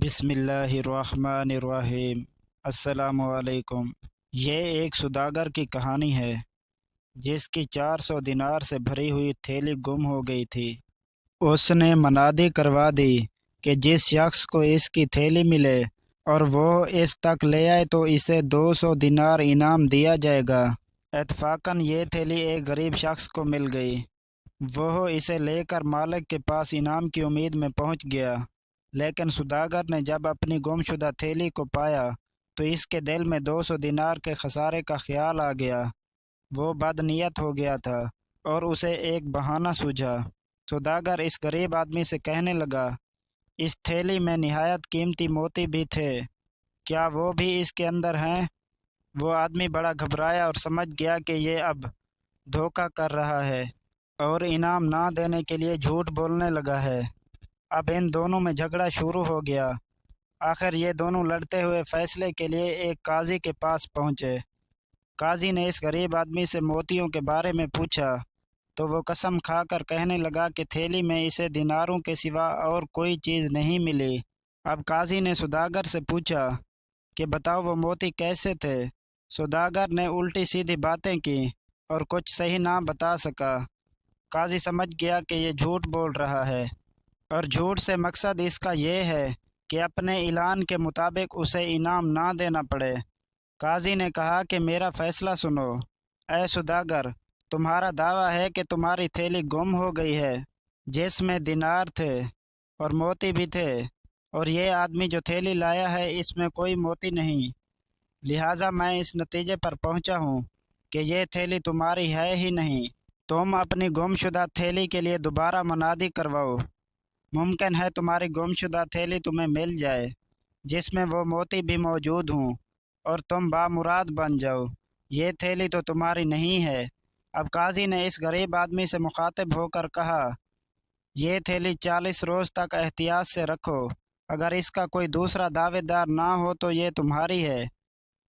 بسم اللہ الرحمن الرحیم۔ السلام علیکم۔ یہ ایک سوداگر کی کہانی ہے جس کی 400 دینار سے بھری ہوئی تھیلی گم ہو گئی تھی۔ اس نے منادی کروا دی کہ جس شخص کو اس کی تھیلی ملے اور وہ اس تک لے آئے تو اسے 200 دینار انعام دیا جائے گا۔ اتفاقاً یہ تھیلی ایک غریب شخص کو مل گئی۔ وہ اسے لے کر مالک کے پاس انعام کی امید میں پہنچ گیا، لیکن سوداگر نے جب اپنی گم شدہ تھیلی کو پایا تو اس کے دل میں 200 دینار کے خسارے کا خیال آ گیا۔ وہ بد نیت ہو گیا تھا اور اسے ایک بہانہ سوجھا۔ سوداگر اس غریب آدمی سے کہنے لگا، اس تھیلی میں نہایت قیمتی موتی بھی تھے، کیا وہ بھی اس کے اندر ہیں؟ وہ آدمی بڑا گھبرایا اور سمجھ گیا کہ یہ اب دھوکہ کر رہا ہے اور انعام نہ دینے کے لیے جھوٹ بولنے لگا ہے۔ اب ان دونوں میں جھگڑا شروع ہو گیا۔ آخر یہ دونوں لڑتے ہوئے فیصلے کے لیے ایک قاضی کے پاس پہنچے۔ قاضی نے اس غریب آدمی سے موتیوں کے بارے میں پوچھا تو وہ قسم کھا کر کہنے لگا کہ تھیلی میں اسے دیناروں کے سوا اور کوئی چیز نہیں ملی۔ اب قاضی نے سوداگر سے پوچھا کہ بتاؤ وہ موتی کیسے تھے؟ سوداگر نے الٹی سیدھی باتیں کی اور کچھ صحیح نہ بتا سکا۔ قاضی سمجھ گیا کہ یہ جھوٹ بول رہا ہے اور جھوٹ سے مقصد اس کا یہ ہے کہ اپنے اعلان کے مطابق اسے انعام نہ دینا پڑے۔ قاضی نے کہا کہ میرا فیصلہ سنو۔ اے سوداگر، تمہارا دعویٰ ہے کہ تمہاری تھیلی گم ہو گئی ہے جس میں دینار تھے اور موتی بھی تھے، اور یہ آدمی جو تھیلی لایا ہے اس میں کوئی موتی نہیں، لہٰذا میں اس نتیجے پر پہنچا ہوں کہ یہ تھیلی تمہاری ہے ہی نہیں۔ تم اپنی گم شدہ تھیلی کے لیے دوبارہ منادی کرواؤ۔ ممکن ہے تمہاری گم شدہ تھیلی تمہیں مل جائے جس میں وہ موتی بھی موجود ہوں اور تم بامراد بن جاؤ۔ یہ تھیلی تو تمہاری نہیں ہے۔ اب قاضی نے اس غریب آدمی سے مخاطب ہو کر کہا، یہ تھیلی 40 روز تک احتیاط سے رکھو، اگر اس کا کوئی دوسرا دعوے دار نہ ہو تو یہ تمہاری ہے۔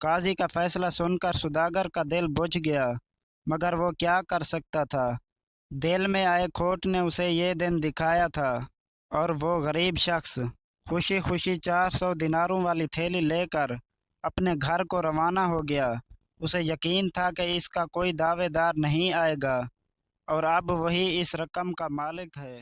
قاضی کا فیصلہ سن کر سوداگر کا دل بجھ گیا، مگر وہ کیا کر سکتا تھا؟ دل میں آئے کھوٹ نے اسے یہ دن دکھایا تھا اور وہ غریب شخص خوشی خوشی 400 دیناروں والی تھیلی لے کر اپنے گھر کو روانہ ہو گیا۔ اسے یقین تھا کہ اس کا کوئی دعوے دار نہیں آئے گا اور اب وہی اس رقم کا مالک ہے۔